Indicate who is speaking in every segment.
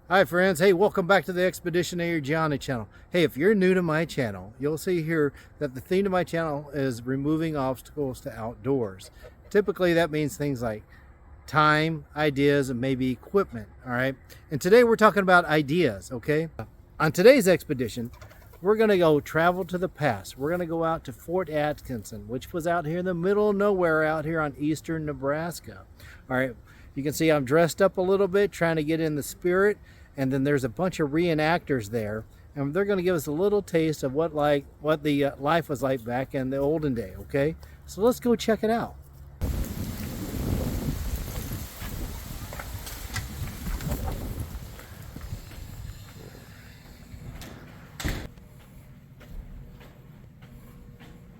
Speaker 1: Hi friends, hey, welcome back to the Expeditionary Johnny channel. Hey, if you're new to my channel, you'll see here that the theme of my channel is removing obstacles to outdoors. Typically that means things like time, ideas, and maybe equipment, all right? And today we're talking about ideas, okay? On today's expedition, we're gonna go travel to the past. We're gonna go out to Fort Atkinson, which was out here in the middle of nowhere out here on eastern Nebraska. All right, you can see I'm dressed up a little bit, trying to get in the spirit, and then there's a bunch of reenactors there, and they're gonna give us a little taste of what the life was like back in the olden day, okay? So let's go check it out.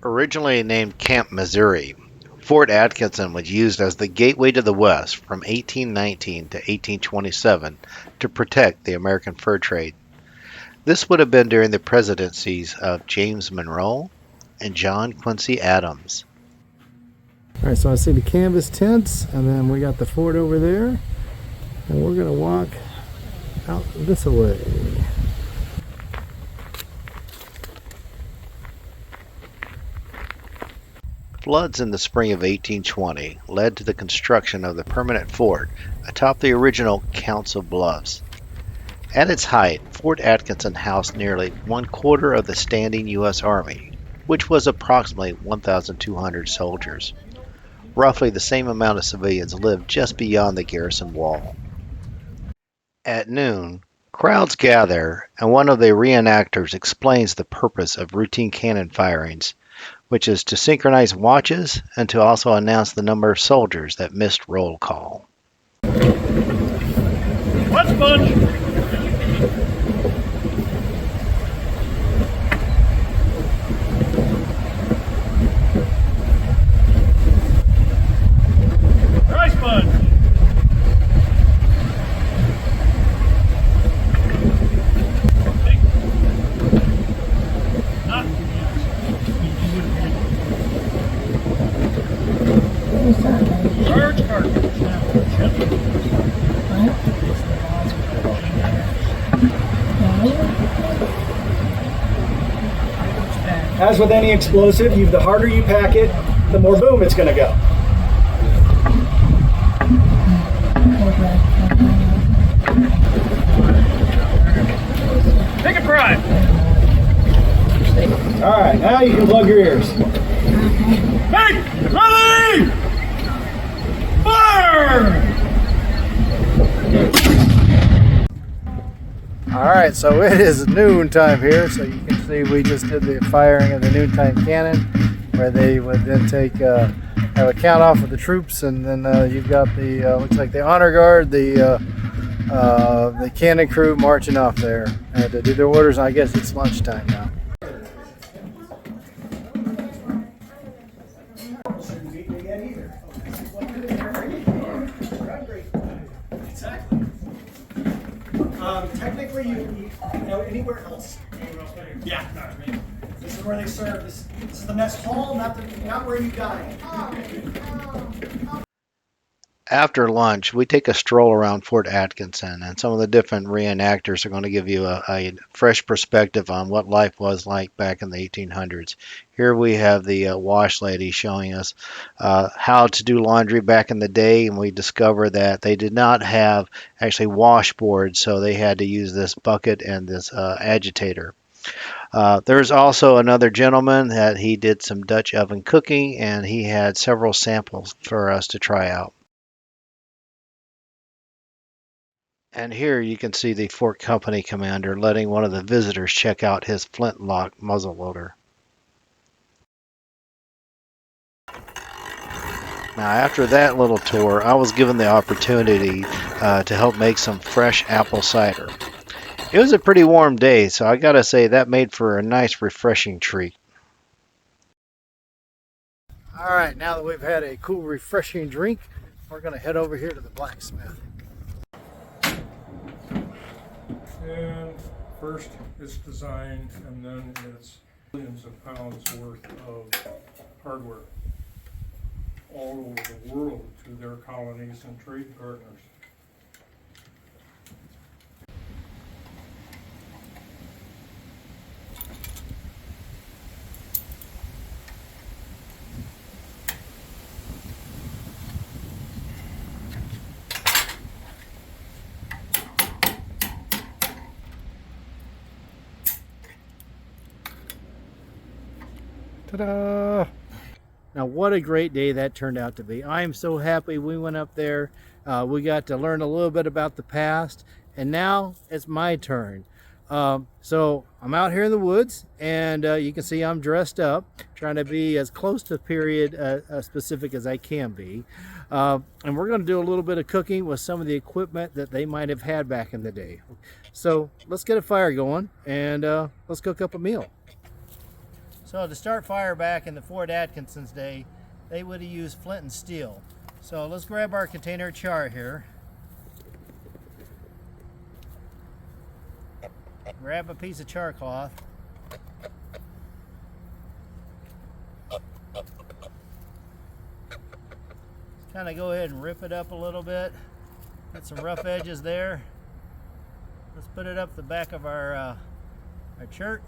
Speaker 2: Originally named Camp Missouri, Fort Atkinson was used as the gateway to the West from 1819 to 1827 to protect the American fur trade. This would have been during the presidencies of James Monroe and John Quincy Adams.
Speaker 1: All right, so I see the canvas tents, and then we got the fort over there, and we're gonna walk out this way.
Speaker 2: Floods in the spring of 1820 led to the construction of the permanent fort atop the original Council Bluffs. At its height, Fort Atkinson housed nearly one-quarter of the standing U.S. Army, which was approximately 1,200 soldiers. Roughly the same amount of civilians lived just beyond the garrison wall. At noon, crowds gather, and one of the reenactors explains the purpose of routine cannon firings, which is to synchronize watches and to also announce the number of soldiers that missed roll call.
Speaker 3: What's bunch? Rice bunch. Large cartridge.
Speaker 4: As with any explosive, the harder you pack it, the more boom it's going to go.
Speaker 3: Take a prime.
Speaker 4: All right, now you can plug your ears.
Speaker 3: Hey, ready! Fire!
Speaker 1: All right, so it is noontime here, so you can see we just did the firing of the noontime cannon, where they would then have a count off of the troops, and then you've got the looks like the honor guard, the cannon crew marching off there to do their orders. I guess it's lunchtime now.
Speaker 4: Exactly. Technically, you know anywhere else. Yeah. This is where they serve. This is the mess hall, not where you dine.
Speaker 2: After lunch, we take a stroll around Fort Atkinson, and some of the different reenactors are going to give you a fresh perspective on what life was like back in the 1800s. Here we have the wash lady showing us how to do laundry back in the day, and we discover that they did not have actually washboards, so they had to use this bucket and this agitator. There's also another gentleman that he did some Dutch oven cooking, and he had several samples for us to try out. And here you can see the Fort Company commander letting one of the visitors check out his flintlock muzzleloader. Now after that little tour, I was given the opportunity to help make some fresh apple cider. It was a pretty warm day, so I gotta say that made for a nice refreshing treat.
Speaker 1: All right, now that we've had a cool, refreshing drink, we're going to head over here to the blacksmith.
Speaker 5: And first it's designed, and then it's millions of pounds worth of hardware all over the world to their colonies and trade partners.
Speaker 1: Ta-da! Now, what a great day that turned out to be. I am so happy we went up there. We got to learn a little bit about the past, and now it's my turn. So I'm out here in the woods, and you can see I'm dressed up, trying to be as close to period specific as I can be. And we're going to do a little bit of cooking with some of the equipment that they might have had back in the day. So let's get a fire going, and let's cook up a meal. So to start fire back in the Fort Atkinson's day, they would have used flint and steel. So let's grab our container of char here. Grab a piece of char cloth. Kind of go ahead and rip it up a little bit. Got some rough edges there. Let's put it up the back of our shirt.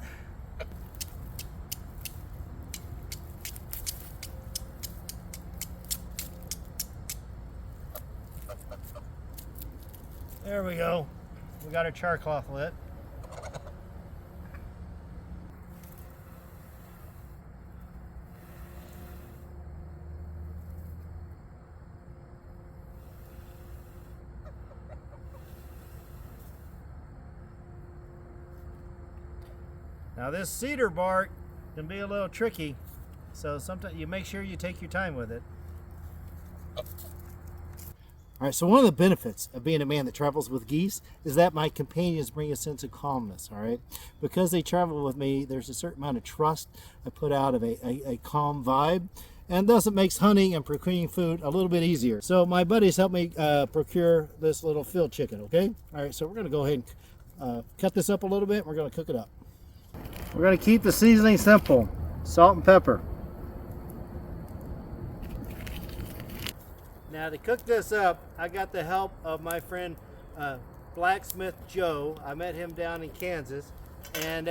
Speaker 1: There we go. We got our char cloth lit. Now this cedar bark can be a little tricky, so sometimes you make sure you take your time with it. All right, so one of the benefits of being a man that travels with geese is that my companions bring a sense of calmness, all right? Because they travel with me, there's a certain amount of trust I put out of a calm vibe, and thus it makes hunting and procuring food a little bit easier. So my buddies helped me procure this little field chicken, okay? All right, so we're gonna go ahead and cut this up a little bit, and we're gonna cook it up. We're gonna keep the seasoning simple, salt and pepper. Now to cook this up, I got the help of my friend Blacksmith Joe. I met him down in Kansas, and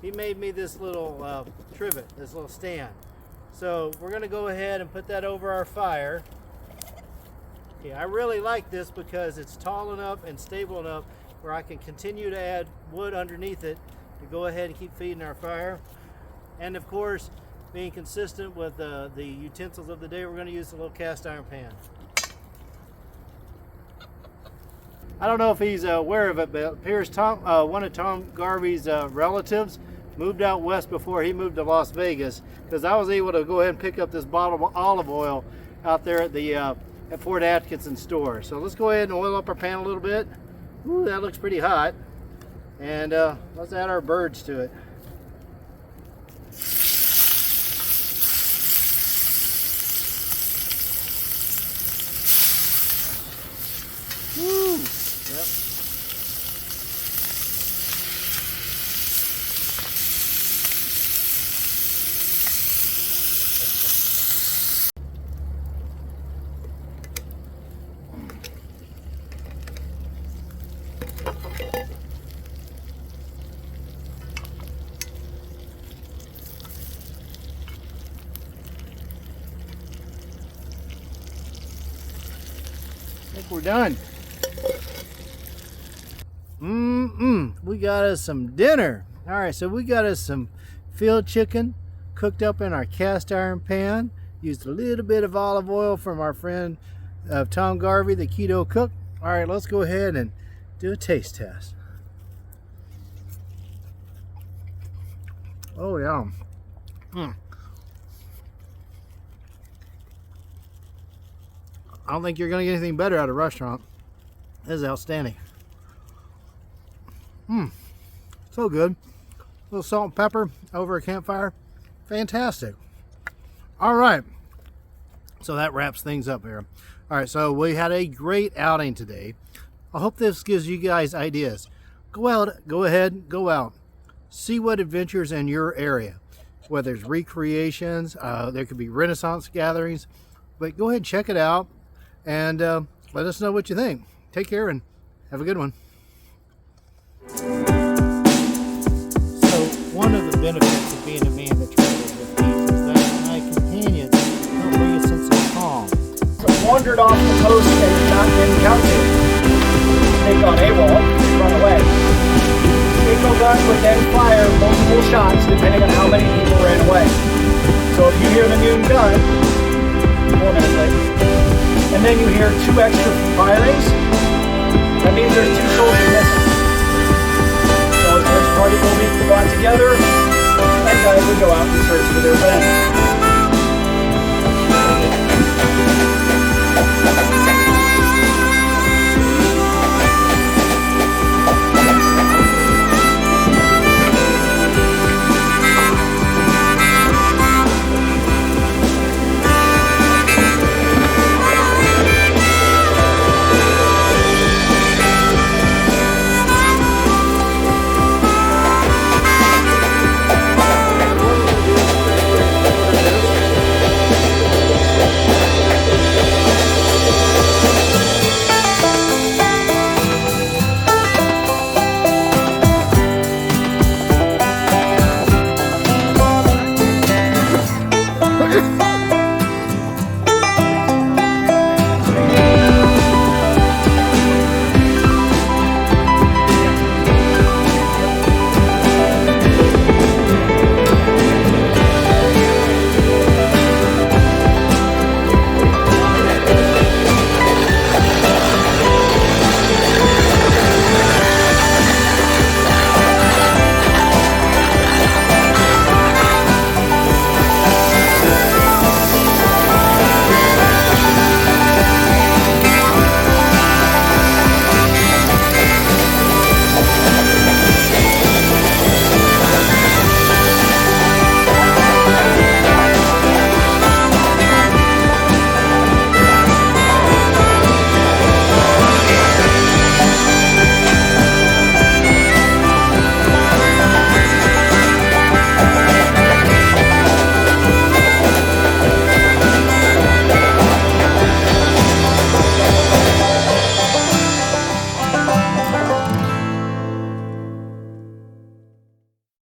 Speaker 1: he made me this little trivet, this little stand. So we're gonna go ahead and put that over our fire. Yeah, I really like this because it's tall enough and stable enough where I can continue to add wood underneath it to go ahead and keep feeding our fire. And of course, being consistent with the utensils of the day, we're going to use a little cast iron pan. I don't know if he's aware of it, but it appears one of Tom Garvey's relatives moved out west before he moved to Las Vegas, because I was able to go ahead and pick up this bottle of olive oil out there at the at Fort Atkinson store. So let's go ahead and oil up our pan a little bit. Ooh, that looks pretty hot. And let's add our birds to it. Woo! Yep. I think we're done. We got us some dinner. All right, so we got us some field chicken cooked up in our cast iron pan. Used a little bit of olive oil from our friend Tom Garvey, the keto cook. All right, let's go ahead and do a taste test. Oh yeah. I don't think you're going to get anything better out of a restaurant. This is outstanding. So good. A little salt and pepper over a campfire. Fantastic. All right. So that wraps things up here. All right, so we had a great outing today. I hope this gives you guys ideas. Go out, go ahead, go out. See what adventures in your area. Whether it's recreations, there could be Renaissance gatherings, but go ahead and check it out and let us know what you think. Take care and have a good one. So one of the benefits of being a man that travels with geese is that my companions help bring a sense of calm.
Speaker 4: Wandered off the coast and not been counted. They've gone AWOL, run away. Eco gun would then fire multiple shots depending on how many people ran away. platoon done, 4 minutes late. And then you hear 2 extra firings. That means there's 2 soldiers missing. So a search party will be brought together, and guys will go out and search for their friends.